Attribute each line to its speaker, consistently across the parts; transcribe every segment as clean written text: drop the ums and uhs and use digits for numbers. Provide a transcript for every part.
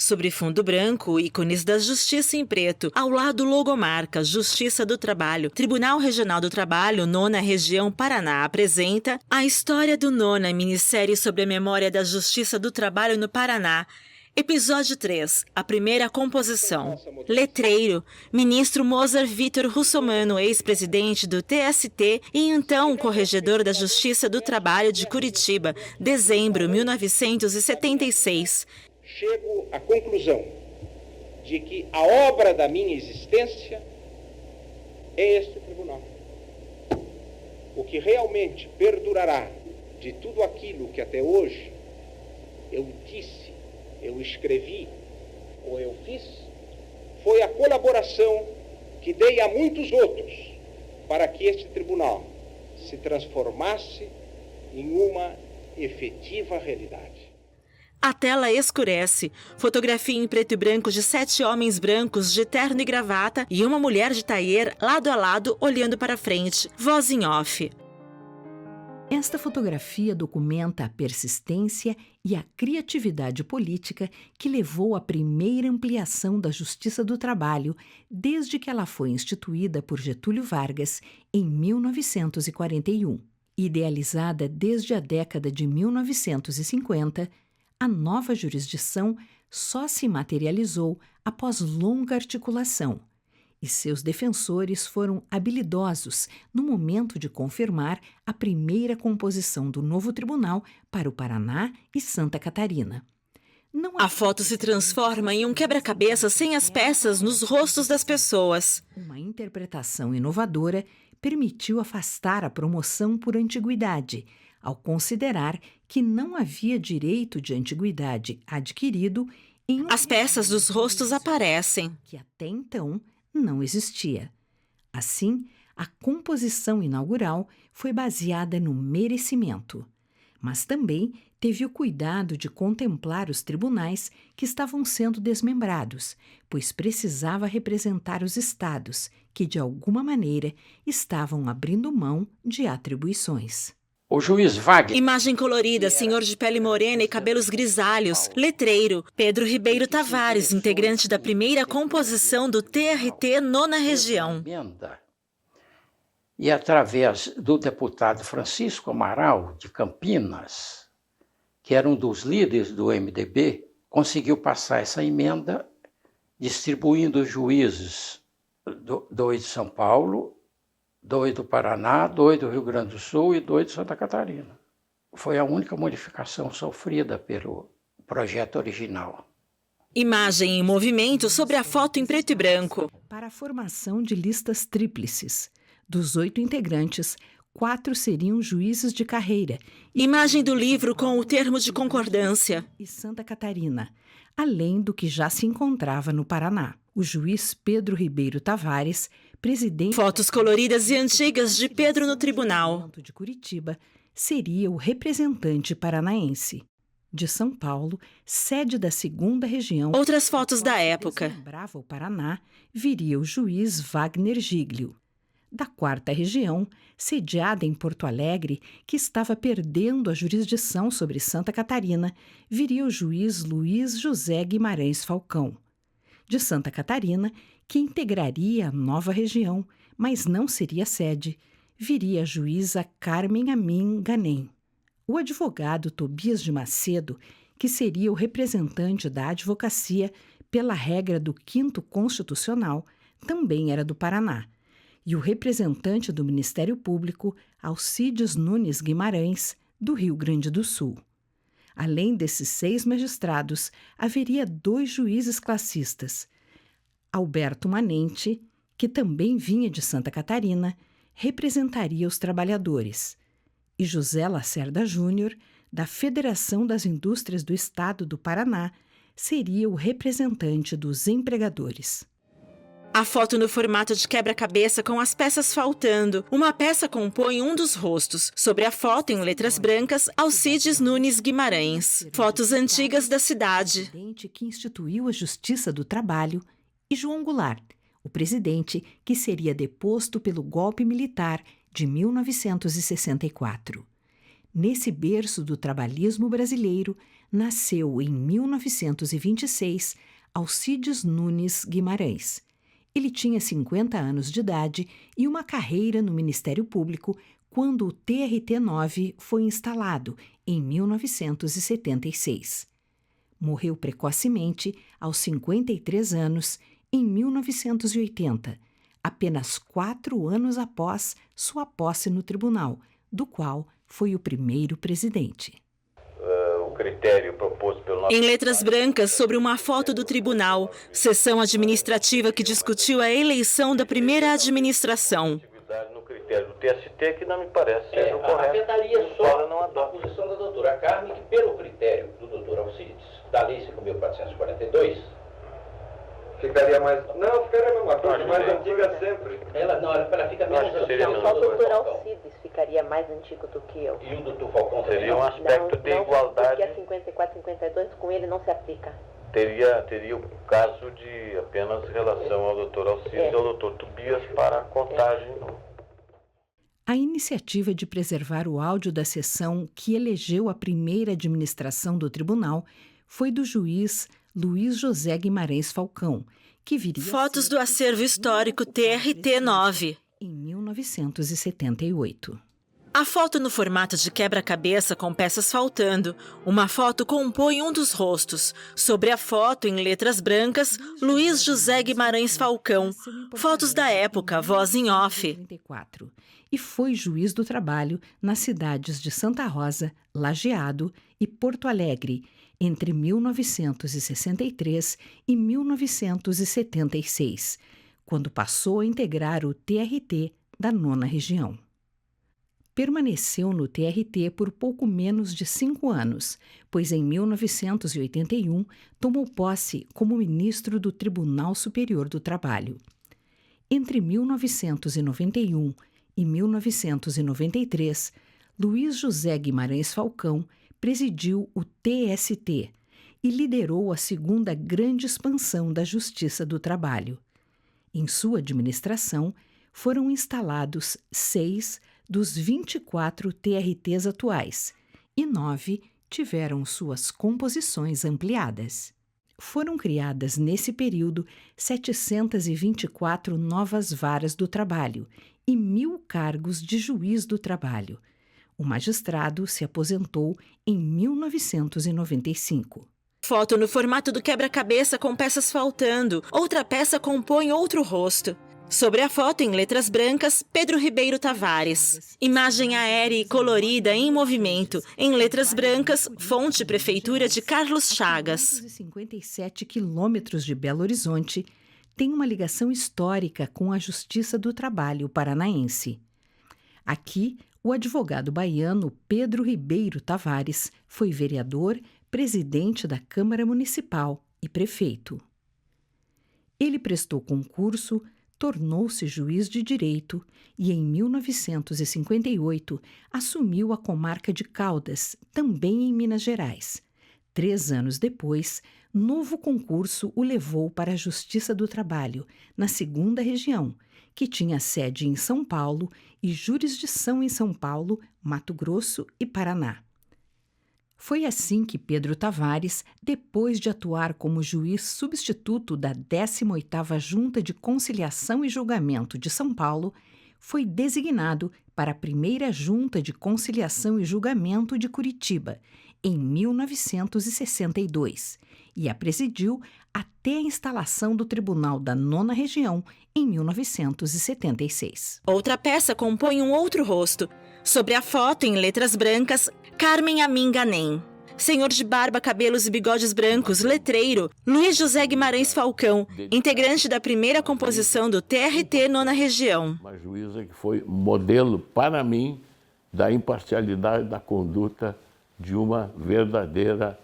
Speaker 1: Sobre fundo branco, ícones da Justiça em preto. Ao lado, logomarca Justiça do Trabalho. Tribunal Regional do Trabalho, 9ª Região Paraná, apresenta a história do 9ª minissérie sobre a memória da Justiça do Trabalho no Paraná. Episódio 3. A primeira composição. Letreiro. Ministro Mozart Vitor Russomano, ex-presidente do TST e então corregedor da Justiça do Trabalho de Curitiba, dezembro 1976.
Speaker 2: Chego à conclusão de que a obra da minha existência é este tribunal. O que realmente perdurará de tudo aquilo que até hoje eu disse, eu escrevi ou eu fiz, foi a colaboração que dei a muitos outros para que este tribunal se transformasse em uma efetiva realidade.
Speaker 1: A tela escurece. Fotografia em preto e branco de 7 homens brancos de terno e gravata e uma mulher de taier lado a lado olhando para frente. Voz em off.
Speaker 3: Esta fotografia documenta a persistência e a criatividade política que levou à primeira ampliação da Justiça do Trabalho desde que ela foi instituída por Getúlio Vargas em 1941. Idealizada desde a década de 1950, a nova jurisdição só se materializou após longa articulação, e seus defensores foram habilidosos no momento de confirmar a primeira composição do novo tribunal para o Paraná e Santa Catarina.
Speaker 1: A foto se transforma em um quebra-cabeça sem as peças nos rostos das pessoas.
Speaker 3: Uma interpretação inovadora permitiu afastar a promoção por antiguidade, ao considerar que não havia direito de antiguidade adquirido em
Speaker 1: As peças dos rostos aparecem.
Speaker 3: que até então não existia. Assim, a composição inaugural foi baseada no merecimento, mas também teve o cuidado de contemplar os tribunais que estavam sendo desmembrados, pois precisava representar os estados que, de alguma maneira, estavam abrindo mão de atribuições.
Speaker 4: O juiz Wagner.
Speaker 1: Imagem colorida, senhor de pele morena e cabelos grisalhos. Letreiro. Pedro Ribeiro Tavares, integrante da primeira composição do TRT 9ª Região.
Speaker 4: E através do deputado Francisco Amaral, de Campinas, que era um dos líderes do MDB, conseguiu passar essa emenda, distribuindo os juízes dois de São Paulo, 2 do Paraná, 2 do Rio Grande do Sul e 2 de Santa Catarina. Foi a única modificação sofrida pelo projeto original.
Speaker 1: Imagem em movimento sobre a foto em preto e branco.
Speaker 3: Para a formação de listas tríplices, dos 8 integrantes, 4 seriam juízes de carreira.
Speaker 1: Imagem do livro com o termo de concordância.
Speaker 3: E Santa Catarina, além do que já se encontrava no Paraná. O juiz Pedro Ribeiro Tavares, presidente...
Speaker 1: Fotos coloridas e antigas de Pedro no tribunal.
Speaker 3: ...de Curitiba, seria o representante paranaense. De São Paulo, sede da 2ª Região...
Speaker 1: Outras fotos da época.
Speaker 3: ...desmembrava o Paraná, viria o juiz Wagner Giglio. Da 4ª Região, sediada em Porto Alegre, que estava perdendo a jurisdição sobre Santa Catarina, viria o juiz Luiz José Guimarães Falcão. De Santa Catarina, que integraria a nova região, mas não seria sede, viria a juíza Carmen Amin Ganem. O advogado Tobias de Macedo, que seria o representante da advocacia pela regra do 5º Constitucional, também era do Paraná, e o representante do Ministério Público, Alcides Nunes Guimarães, do Rio Grande do Sul. Além desses 6 magistrados, haveria 2 juízes classistas. Alberto Manente, que também vinha de Santa Catarina, representaria os trabalhadores, e José Lacerda Júnior, da Federação das Indústrias do Estado do Paraná, seria o representante dos empregadores.
Speaker 1: A foto no formato de quebra-cabeça com as peças faltando. Uma peça compõe um dos rostos. Sobre a foto, em letras brancas, Alcides Nunes Guimarães. Fotos antigas da cidade.
Speaker 3: O presidente que instituiu a Justiça do Trabalho e João Goulart, o presidente que seria deposto pelo golpe militar de 1964. Nesse berço do trabalhismo brasileiro, nasceu em 1926 Alcides Nunes Guimarães. Ele tinha 50 anos de idade e uma carreira no Ministério Público quando o TRT-9 foi instalado, em 1976. Morreu precocemente, aos 53 anos, em 1980, apenas 4 anos após sua posse no tribunal, do qual foi o primeiro presidente.
Speaker 5: O critério proposto pelo nosso...
Speaker 1: Em letras brancas sobre uma foto do tribunal, sessão administrativa que discutiu a eleição da primeira administração.
Speaker 5: No critério do TST, que não me parece ser o correto.
Speaker 6: Afetaria só a posição da doutora Carmen, que pelo critério do doutor Alcides, da Lei 5.442,
Speaker 2: Ficaria mais... Não, ficaria a mesma coisa, mais antiga sempre.
Speaker 6: ela fica menos antiga.
Speaker 7: Só o doutor Alcides ficaria mais antigo do que eu.
Speaker 6: E o doutor Falcão também
Speaker 5: Seria um
Speaker 6: não?
Speaker 5: aspecto de igualdade.
Speaker 7: Porque a 54, 52 com ele não se aplica.
Speaker 5: Teria o caso de apenas relação ao doutor Alcides e ao doutor Tobias para a contagem.
Speaker 3: A iniciativa de preservar o áudio da sessão que elegeu a primeira administração do tribunal foi do juiz Luiz José Guimarães Falcão, que viria
Speaker 1: Fotos do acervo histórico TRT-9.
Speaker 3: em 1978.
Speaker 1: A foto no formato de quebra-cabeça com peças faltando. Uma foto compõe um dos rostos. Sobre a foto, em letras brancas, Luiz José Guimarães Falcão. Fotos da época, voz em off.
Speaker 3: E foi juiz do trabalho nas cidades de Santa Rosa, Lajeado e Porto Alegre, entre 1963 e 1976, quando passou a integrar o TRT da 9ª Região. Permaneceu no TRT por pouco menos de 5 anos, pois em 1981 tomou posse como ministro do Tribunal Superior do Trabalho. Entre 1991 e 1993, Luiz José Guimarães Falcão presidiu o TST e liderou a segunda grande expansão da Justiça do Trabalho. Em sua administração, foram instalados 6 dos 24 TRTs atuais e 9 tiveram suas composições ampliadas. Foram criadas nesse período 724 novas varas do trabalho e 1.000 cargos de juiz do trabalho. O magistrado se aposentou em 1995.
Speaker 1: Foto no formato do quebra-cabeça com peças faltando. Outra peça compõe outro rosto. Sobre a foto, em letras brancas, Pedro Ribeiro Tavares. Imagem aérea e colorida em movimento. Em letras brancas, fonte Prefeitura de Carlos Chagas.
Speaker 3: 557 quilômetros de Belo Horizonte, tem uma ligação histórica com a Justiça do Trabalho paranaense. Aqui, o advogado baiano Pedro Ribeiro Tavares foi vereador, presidente da Câmara Municipal e prefeito. Ele prestou concurso, tornou-se juiz de direito e, em 1958, assumiu a comarca de Caldas, também em Minas Gerais. 3 anos depois, novo concurso o levou para a Justiça do Trabalho, na 2ª Região, que tinha sede em São Paulo e jurisdição em São Paulo, Mato Grosso e Paraná. Foi assim que Pedro Tavares, depois de atuar como juiz substituto da 18ª Junta de Conciliação e Julgamento de São Paulo, foi designado para a primeira Junta de Conciliação e Julgamento de Curitiba, em 1962, e a presidiu até a instalação do Tribunal da 9ª Região, em 1976.
Speaker 1: Outra peça compõe um outro rosto. Sobre a foto, em letras brancas, Carmen Amin Ganem. Senhor de barba, cabelos e bigodes brancos, letreiro, Luiz José Guimarães Falcão, integrante da primeira composição do TRT 9ª Região.
Speaker 8: Uma juíza que foi modelo, para mim, da imparcialidade da conduta de uma verdadeira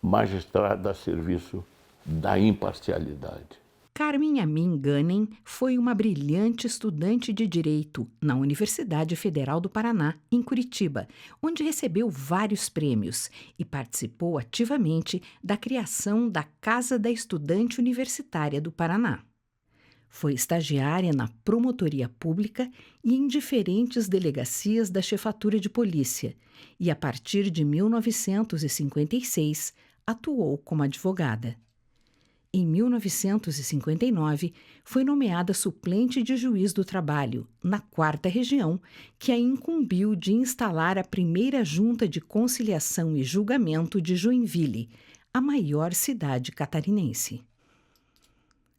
Speaker 8: magistrada a serviço da imparcialidade.
Speaker 3: Carmen Amin Ganem foi uma brilhante estudante de Direito na Universidade Federal do Paraná, em Curitiba, onde recebeu vários prêmios e participou ativamente da criação da Casa da Estudante Universitária do Paraná. Foi estagiária na Promotoria Pública e em diferentes delegacias da Chefatura de Polícia, e a partir de 1956 atuou como advogada. Em 1959, foi nomeada suplente de juiz do trabalho, na 4ª Região, que a incumbiu de instalar a primeira Junta de Conciliação e Julgamento de Joinville, a maior cidade catarinense.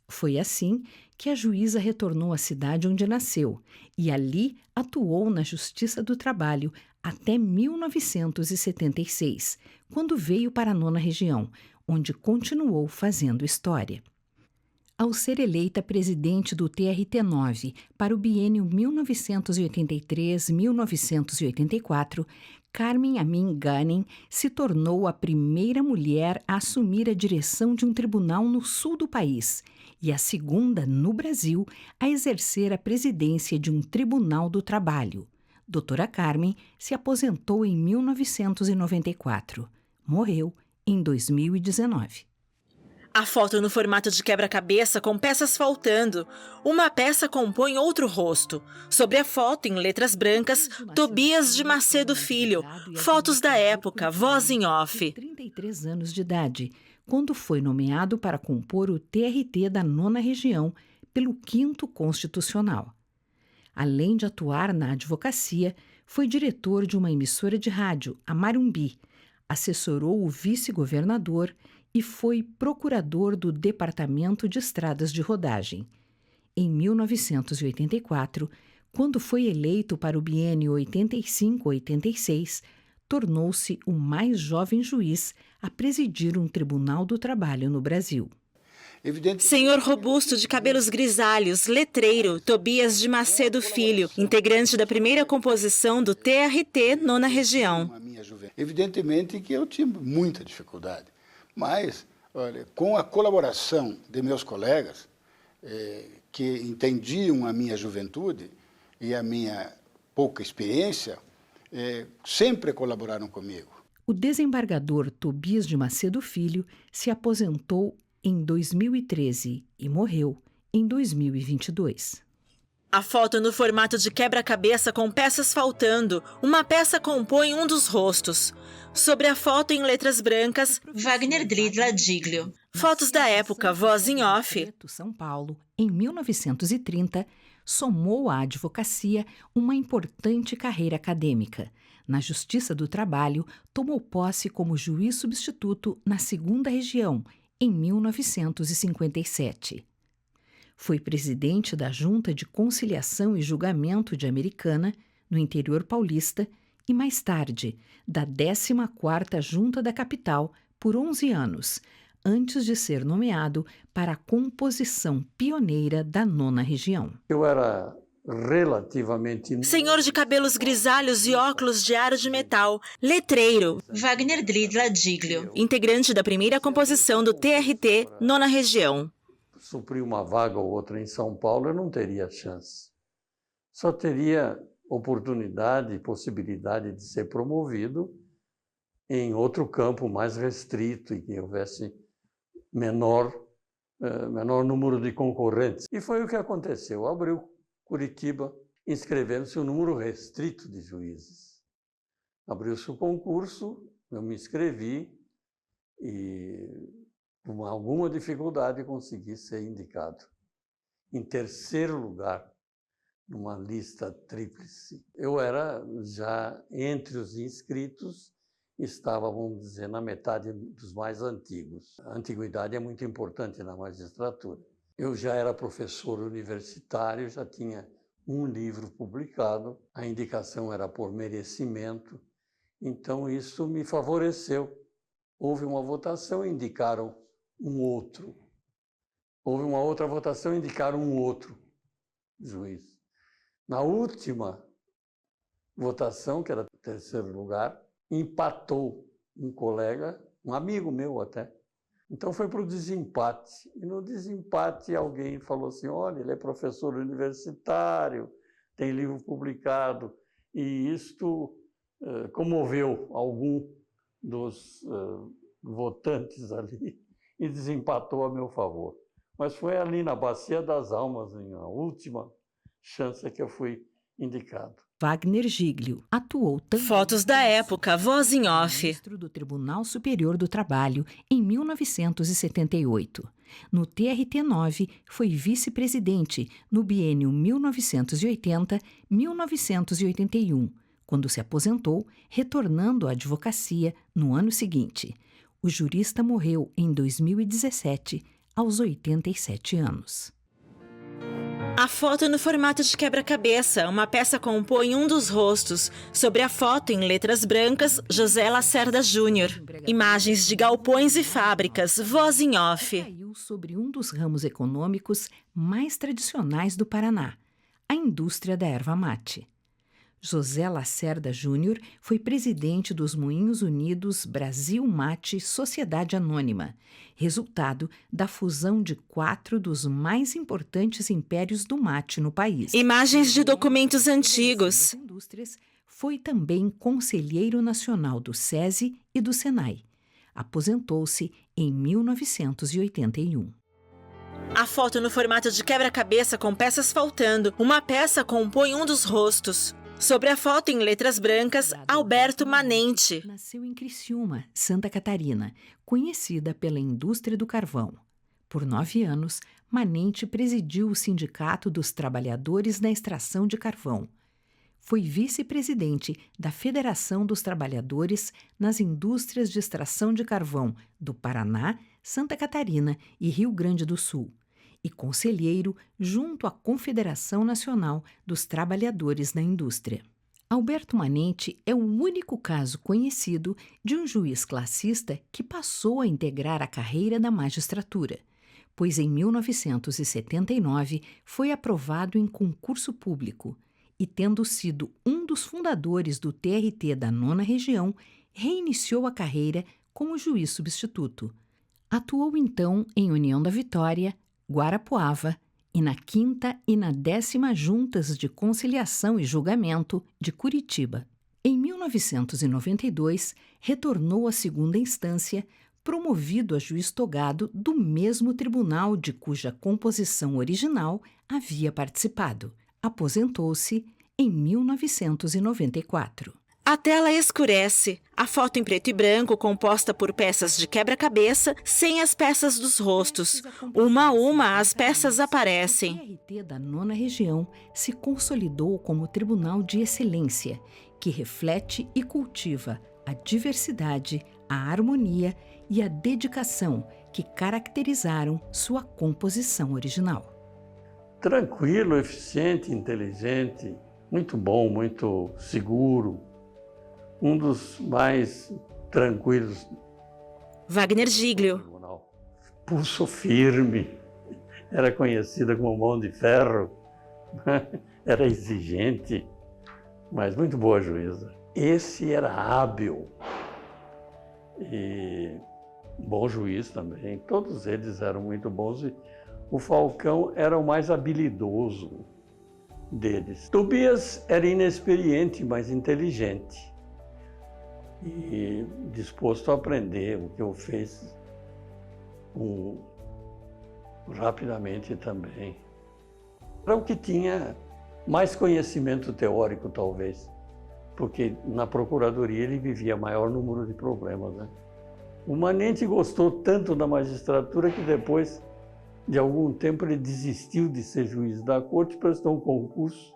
Speaker 3: Foi assim que a juíza retornou à cidade onde nasceu e ali atuou na Justiça do Trabalho até 1976, quando veio para a 9ª Região, onde continuou fazendo história. Ao ser eleita presidente do TRT-9 para o biênio 1983-1984, Carmen Amin Ghanem se tornou a primeira mulher a assumir a direção de um tribunal no sul do país e a segunda no Brasil a exercer a presidência de um tribunal do trabalho. Doutora Carmen se aposentou em 1994. Morreu em 2019.
Speaker 1: A foto no formato de quebra-cabeça com peças faltando. Uma peça compõe outro rosto. Sobre a foto, em letras brancas, Tobias de Macedo Filho. Fotos da época, voz em off.
Speaker 3: 33 anos de idade, quando foi nomeado para compor o TRT da 9ª Região pelo 5º Constitucional. Além de atuar na advocacia, foi diretor de uma emissora de rádio, a Marumbi, assessorou o vice-governador e foi procurador do Departamento de Estradas de Rodagem. Em 1984, quando foi eleito para o biênio 85-86, tornou-se o mais jovem juiz a presidir um tribunal do trabalho no Brasil.
Speaker 1: Senhor robusto de cabelos grisalhos, letreiro, Tobias de Macedo Filho, integrante da primeira composição do TRT 9ª Região.
Speaker 9: Evidentemente que eu tinha muita dificuldade, mas, olha, com a colaboração de meus colegas, que entendiam a minha juventude e a minha pouca experiência, sempre colaboraram comigo.
Speaker 3: O desembargador Tobias de Macedo Filho se aposentou em 2013 e morreu em 2022.
Speaker 1: A foto no formato de quebra-cabeça com peças faltando. Uma peça compõe um dos rostos. Sobre a foto em letras brancas, Wagner Dridla Giglio. Fotos da época, voz em off.
Speaker 3: São Paulo, em 1930, somou à advocacia uma importante carreira acadêmica. Na Justiça do Trabalho, tomou posse como juiz substituto na 2ª Região, em 1957. Foi presidente da Junta de Conciliação e Julgamento de Americana, no interior paulista, e mais tarde, da 14ª Junta da Capital, por 11 anos, antes de ser nomeado para a composição pioneira da 9ª Região.
Speaker 4: Eu era relativamente...
Speaker 1: Senhor de cabelos grisalhos e óculos de aro de metal, letreiro, Wagner Dridla Giglio, integrante da primeira composição do TRT 9ª Região.
Speaker 4: Suprir uma vaga ou outra em São Paulo, eu não teria chance. Só teria oportunidade e possibilidade de ser promovido em outro campo mais restrito e que houvesse menor número de concorrentes. E foi o que aconteceu. Abriu Curitiba, inscrevendo-se um número restrito de juízes. Abriu-se o concurso, eu me inscrevi e, com alguma dificuldade, consegui ser indicado. Em 3º lugar, numa lista tríplice. Eu era já entre os inscritos, estava, vamos dizer, na metade dos mais antigos. A antiguidade é muito importante na magistratura. Eu já era professor universitário, já tinha um livro publicado, a indicação era por merecimento, então isso me favoreceu. Houve uma votação, indicaram um outro. Houve uma outra votação, indicaram um outro juiz. Na última votação, que era 3º lugar, empatou um colega, um amigo meu até. Então foi para o desempate. E no desempate alguém falou assim, olha, ele é professor universitário, tem livro publicado, e isto comoveu algum dos votantes ali e desempatou a meu favor. Mas foi ali na Bacia das Almas, na última chance que eu fui indicado.
Speaker 3: Wagner Giglio atuou também
Speaker 1: Fotos da época, voz em off.
Speaker 3: ministro do Tribunal Superior do Trabalho em 1978. No TRT-9, foi vice-presidente no biênio 1980-1981, quando se aposentou, retornando à advocacia no ano seguinte. O jurista morreu em 2017, aos 87 anos.
Speaker 1: A foto no formato de quebra-cabeça. Uma peça compõe um dos rostos. Sobre a foto, em letras brancas, José Lacerda Júnior. Imagens de galpões e fábricas, voz em off.
Speaker 3: Caiu sobre um dos ramos econômicos mais tradicionais do Paraná, a indústria da erva mate. José Lacerda Júnior foi presidente dos Moinhos Unidos Brasil Mate Sociedade Anônima, resultado da fusão de 4 dos mais importantes impérios do mate no país.
Speaker 1: Imagens de documentos antigos.
Speaker 3: Indústrias, foi também conselheiro nacional do SESI e do SENAI. Aposentou-se em 1981.
Speaker 1: A foto no formato de quebra-cabeça com peças faltando. Uma peça compõe um dos rostos. Sobre a foto, em letras brancas, Alberto Manente.
Speaker 3: Nasceu em Criciúma, Santa Catarina, conhecida pela indústria do carvão. Por 9 anos, Manente presidiu o Sindicato dos Trabalhadores na Extração de Carvão. Foi vice-presidente da Federação dos Trabalhadores nas Indústrias de Extração de Carvão do Paraná, Santa Catarina e Rio Grande do Sul, e conselheiro junto à Confederação Nacional dos Trabalhadores na Indústria. Alberto Manente é o único caso conhecido de um juiz classista que passou a integrar a carreira da magistratura, pois em 1979 foi aprovado em concurso público e, tendo sido um dos fundadores do TRT da 9ª Região, reiniciou a carreira como juiz substituto. Atuou então em União da Vitória, Guarapuava e na 5ª e na 10ª Juntas de Conciliação e Julgamento de Curitiba. Em 1992, retornou à 2ª instância, promovido a juiz togado do mesmo tribunal de cuja composição original havia participado. Aposentou-se em 1994.
Speaker 1: A tela escurece. A foto em preto e branco, composta por peças de quebra-cabeça, sem as peças dos rostos. Uma a uma, as peças aparecem.
Speaker 3: O TRT da 9ª Região se consolidou como tribunal de excelência, que reflete e cultiva a diversidade, a harmonia e a dedicação que caracterizaram sua composição original.
Speaker 4: Tranquilo, eficiente, inteligente, muito bom, muito seguro. Um dos mais tranquilos.
Speaker 1: Wagner Giglio.
Speaker 4: Pulso firme, era conhecida como mão de ferro, era exigente, mas muito boa juíza. Esse era hábil e bom juiz também, todos eles eram muito bons e o Falcão era o mais habilidoso deles. Tobias era inexperiente, mas inteligente e disposto a aprender, o que eu fiz rapidamente também. Era o que tinha mais conhecimento teórico, talvez, porque na procuradoria ele vivia maior número de problemas, né? O Manente gostou tanto da magistratura que depois de algum tempo ele desistiu de ser juiz da corte, prestou um concurso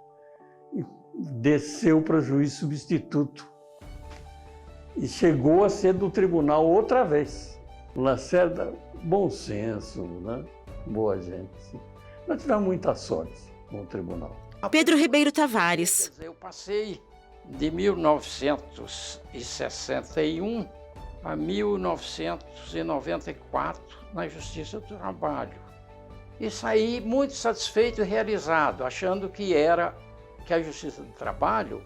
Speaker 4: e desceu para juiz substituto. E chegou a ser do tribunal outra vez. Lacerda, bom senso, né? Boa gente. Nós tivemos muita sorte com o tribunal.
Speaker 1: Pedro Ribeiro Tavares.
Speaker 4: Eu passei de 1961 a 1994 na Justiça do Trabalho. E saí muito satisfeito e realizado, achando que a Justiça do Trabalho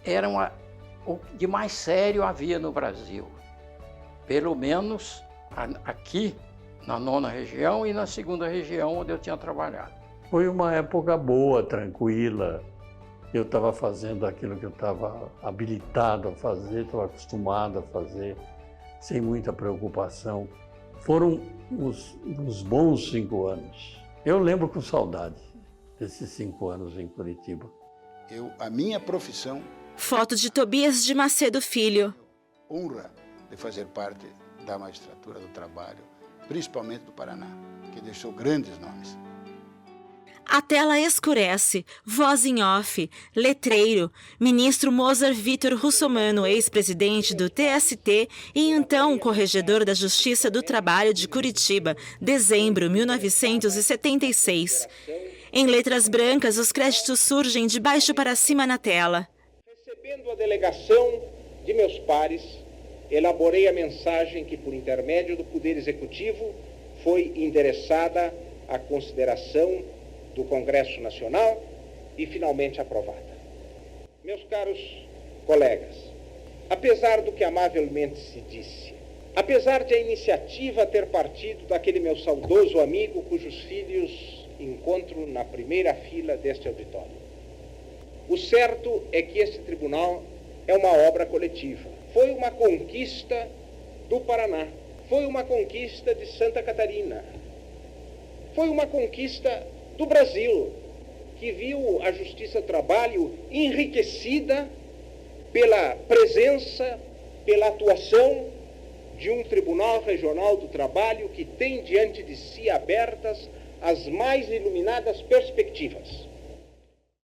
Speaker 4: era o que mais sério havia no Brasil. Pelo menos aqui na 9ª Região e na 2ª Região, onde eu tinha trabalhado. Foi uma época boa, tranquila. Eu estava fazendo aquilo que eu estava habilitado a fazer, estava acostumado a fazer, sem muita preocupação
Speaker 10: Foram uns bons 5 anos. Eu lembro com saudade desses 5 anos em Curitiba.
Speaker 9: A minha profissão...
Speaker 1: Foto de Tobias de Macedo Filho.
Speaker 9: Honra de fazer parte da magistratura do trabalho, principalmente do Paraná, que deixou grandes nomes.
Speaker 1: A tela escurece, voz em off, letreiro, ministro Mozart Vitor Russomano, ex-presidente do TST e então corregedor da Justiça do Trabalho de Curitiba, dezembro 1976. Em letras brancas, os créditos surgem de baixo para cima na tela.
Speaker 2: Recebendo a delegação de meus pares, elaborei a mensagem que, por intermédio do Poder Executivo, foi endereçada à consideração do Congresso Nacional e finalmente aprovada. Meus caros colegas, apesar do que amavelmente se disse, apesar de a iniciativa ter partido daquele meu saudoso amigo cujos filhos encontro na primeira fila deste auditório, o certo é que este tribunal é uma obra coletiva. Foi uma conquista do Paraná, foi uma conquista de Santa Catarina, foi uma conquista do Brasil, que viu a Justiça do Trabalho enriquecida pela presença, pela atuação de um Tribunal Regional do Trabalho que tem diante de si abertas as mais iluminadas perspectivas.